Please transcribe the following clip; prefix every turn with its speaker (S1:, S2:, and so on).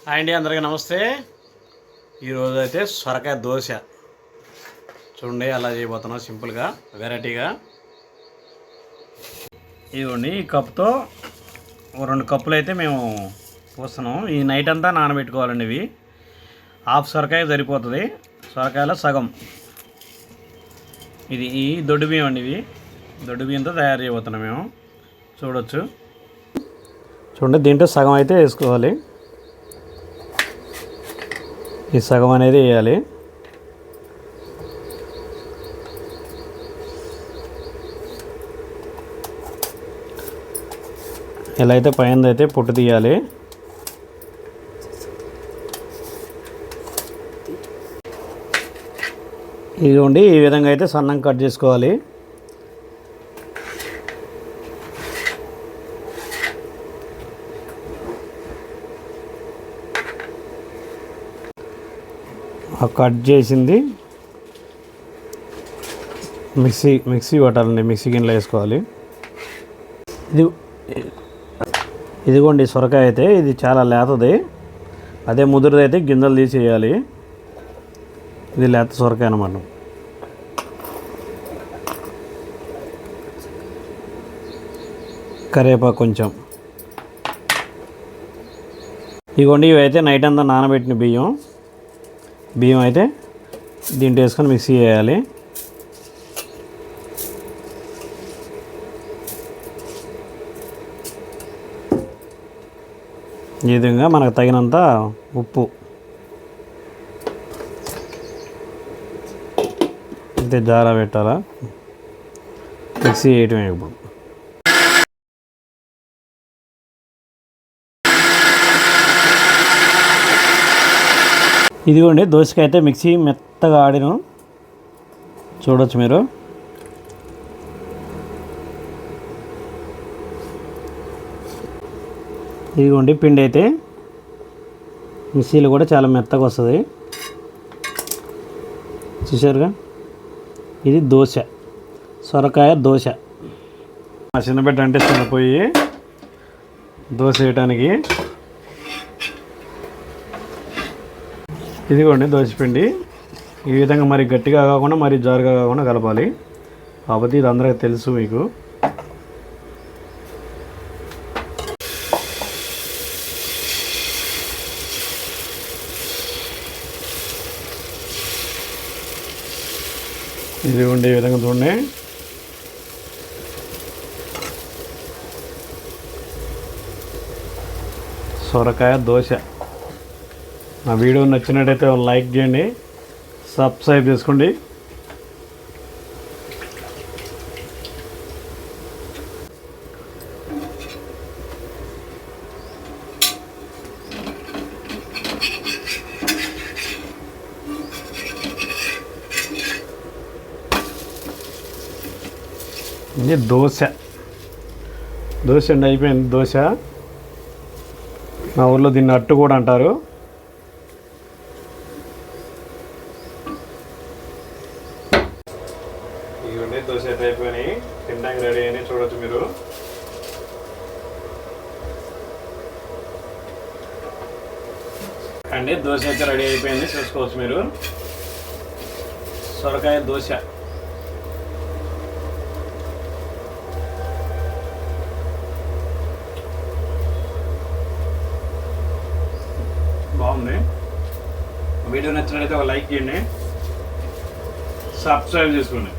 S1: Hi అండి, అందరికీ నమస్తే. ఈరోజు అయితే సొరకాయ దోశ చూడండి అలా చేయబోతున్నాం, సింపుల్గా వెరైటీగా. ఇవ్వండి, ఈ కప్తో 2 కప్పులు అయితే మేము పోస్తున్నాం. ఈ నైట్ అంతా నానబెట్టుకోవాలండి. ఇవి హాఫ్ సొరకాయ సరిపోతుంది, సొరకాయలో సగం. ఇది ఈ దొడ్డు బియ్యం అండి, ఇవి దొడ్డు బియ్యంతో తయారు చేయబోతున్నాం మేము. చూడొచ్చు, చూడండి దీంట్లో సగం అయితే వేసుకోవాలి. ఈ సగం అనేది వేయాలి. ఇలా అయితే పైన అయితే పొట్టు తీయాలి. ఇదిగోండి, ఈ విధంగా అయితే సన్నంగా కట్ చేసుకోవాలి. కట్ చేసింది మిక్సీ పట్టాలండి, మిక్సీ గిన్నెలో వేసుకోవాలి. ఇదిగోండి సొరకాయ అయితే ఇది చాలా లేతది, అదే ముదురుది అయితే గింజలు తీసేయాలి. ఇది లేత సొరకాయ అన్నమాట. కరివేపాకు కొంచెం. ఇదిగోండి, ఇవైతే నైట్ అంతా నానబెట్టిన బియ్యం అయితే దీంట్లో వేసుకొని మిక్సీ చేయాలి. ఈ విధంగా మనకు తగినంత ఉప్పు అయితే జారా పెట్టాలా, మిక్సీ చేయటమే. ఇప్పుడు ఇదిగోండి, దోసకాయ అయితే మిక్సీ మెత్తగా ఆడిను, చూడవచ్చు మీరు. ఇదిగోండి పిండి అయితే మిక్సీలో కూడా చాలా మెత్తగా వస్తుంది, చూసారుగా. ఇది దోశ, సొరకాయ దోశ. మా చిన్నబిడ్డ అంటే చిన్నపోయి దోశ వేయటానికి. ఇదిగోండి దోశపిండి ఈ విధంగా మరి గట్టిగా కాకుండా మరి జారుగా కాకుండా కలపాలి. కాకపోతే ఇది అందరికీ తెలుసు మీకు. ఇదిగోండి ఈ విధంగా చూడండి. సొరకాయ దోశ. నా వీడియో నచ్చినట్టయితే లైక్ చేయండి, సబ్స్క్రైబ్ చేసుకోండి. ఇది దోశ అండి, అయిపోయింది దోశ. మా ఊళ్ళో దీన్ని అట్టు కూడా అంటారు. ఇవన్నీ దోశ అయితే అయిపోయినాయి, తినడానికి రెడీ అని చూడవచ్చు మీరు. అండి దోశ అయితే రెడీ అయిపోయింది, చూసుకోవచ్చు మీరు. సొరకాయ దోశ. బాగుంది. వీడియో నచ్చినట్లయితే ఒక లైక్ చేయండి, సబ్స్క్రైబ్ చేసుకోండి.